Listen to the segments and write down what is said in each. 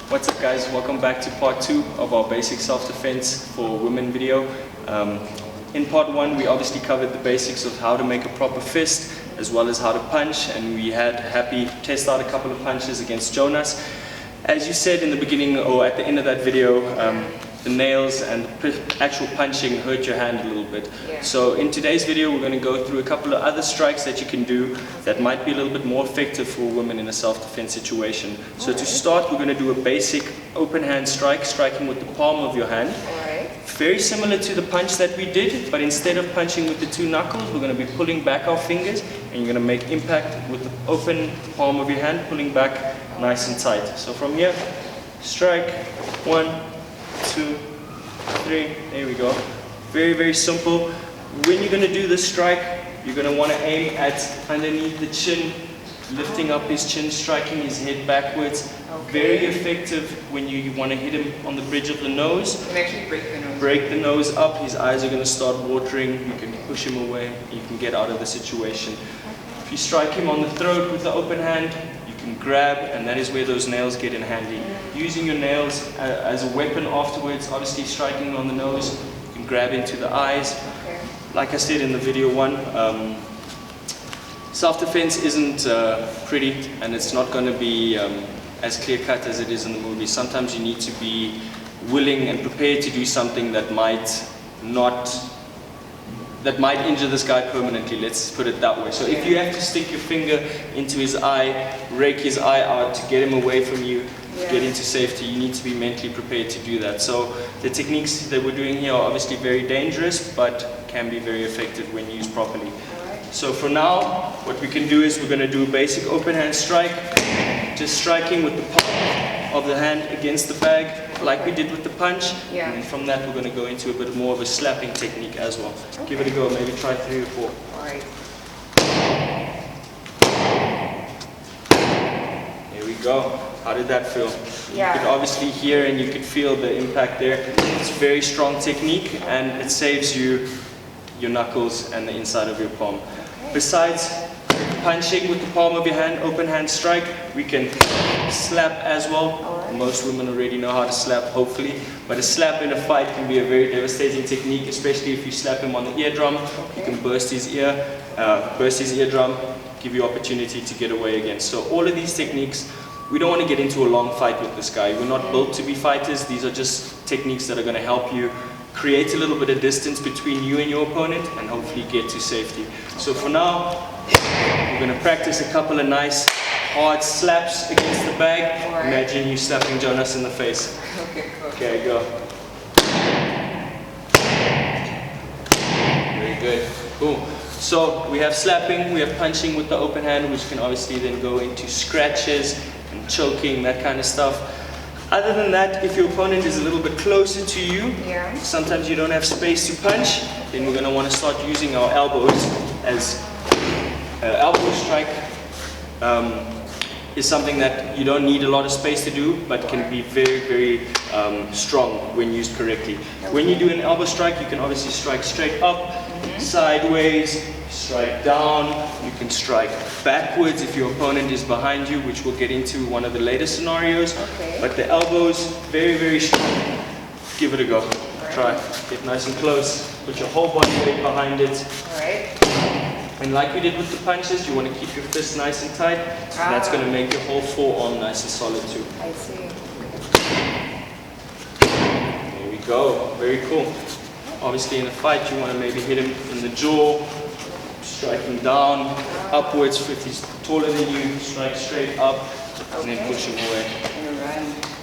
What's up guys, welcome back to part 2 of our basic self-defense for women video. In part 1 we obviously covered the basics of how to make a proper fist as well as how to punch, and we had Happy test out a couple of punches against Jonas. As you said in the beginning or at the end of that video, the nails and the actual punching hurt your hand a little bit. Yeah. So in today's video we're going to go through a couple of other strikes that you can do that might be a little bit more effective for women in a self-defense situation. So to start, we're going to do a basic open hand strike, striking with the palm of your hand. Very similar to the punch that we did, but instead of punching with the two knuckles, we're going to be pulling back our fingers, and you're going to make impact with the open palm of your hand, pulling back nice and tight. So from here, strike, 1, 2, 3, there we go. Very, very simple. When you're going to do this strike, you're going to want to aim at underneath the chin, lifting up his chin, striking his head backwards. Very effective when you want to hit him on the bridge of the nose. You can actually break the nose. Break the nose up, his eyes are going to start watering, you can push him away, you can get out of the situation. If you strike him on the throat with the open hand, you can grab, and that is where those nails get in handy. Using your nails as a weapon afterwards, obviously striking on the nose, you can grab into the eyes. Like I said in the video 1, self-defense isn't pretty, and it's not going to be as clear-cut as it is in the movie. Sometimes you need to be willing and prepared to do something that might injure this guy permanently, let's put it that way. So if you have to stick your finger into his eye, rake his eye out to get him away from you, get into safety, you need to be mentally prepared to do that. So the techniques that we're doing here are obviously very dangerous, but can be very effective when used properly. So for now, what we can do is we're going to do a basic open hand strike, just striking with the palm of the hand against the bag, like we did with the punch. And then from that, we're going to go into a bit more of a slapping technique as well. Give it a go, maybe try 3 or 4. Alright. Here we go. How did that feel? Yeah. You could obviously hear and you could feel the impact there. It's a very strong technique, and it saves you your knuckles and the inside of your palm. Besides punching with the palm of your hand, open hand strike, we can slap as well. Most women already know how to slap, hopefully, but a slap in a fight can be a very devastating technique, especially if you slap him on the eardrum. You can burst his eardrum, give you opportunity to get away again. So all of these techniques, we don't want to get into a long fight with this guy. We're not built to be fighters. These are just techniques that are going to help you create a little bit of distance between you and your opponent and hopefully get to safety. So for now, we're going to practice a couple of nice hard slaps against the bag. Imagine you slapping Jonas in the face. Okay, go. Very good. Cool. So we have slapping, we have punching with the open hand, which can obviously then go into scratches and choking, that kind of stuff. Other than that, if your opponent is a little bit closer to you, sometimes you don't have space to punch, then we're going to want to start using our elbows as elbow strike is something that you don't need a lot of space to do, but can be very, very strong when used correctly. When you do an elbow strike, you can obviously strike straight up, sideways, strike down, you can strike backwards if your opponent is behind you, which we'll get into one of the later scenarios. But the elbows, very, very strong. Give it a go. Try. Get nice and close. Put your whole body weight behind it. And like we did with the punches, you want to keep your fist nice and tight. And that's going to make your whole forearm nice and solid too. I see. There we go. Very cool. Obviously in a fight, you want to maybe hit him in the jaw, strike him down, upwards. If he's taller than you, strike straight up, and then push him away.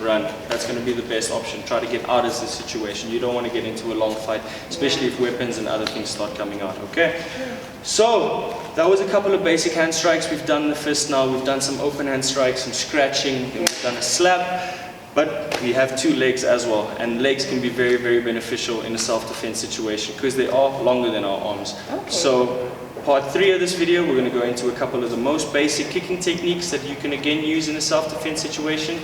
Run. That's going to be the best option. Try to get out of the situation. You don't want to get into a long fight, especially if weapons and other things start coming out, okay? So, that was a couple of basic hand strikes. We've done the fist now. We've done some open hand strikes, some scratching, and we've done a slap. But we have 2 legs as well, and legs can be very, very beneficial in a self-defense situation because they are longer than our arms. So part 3 of this video, we're going to go into a couple of the most basic kicking techniques that you can again use in a self-defense situation.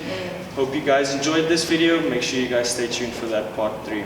Hope you guys enjoyed this video. Make sure you guys stay tuned for that part 3.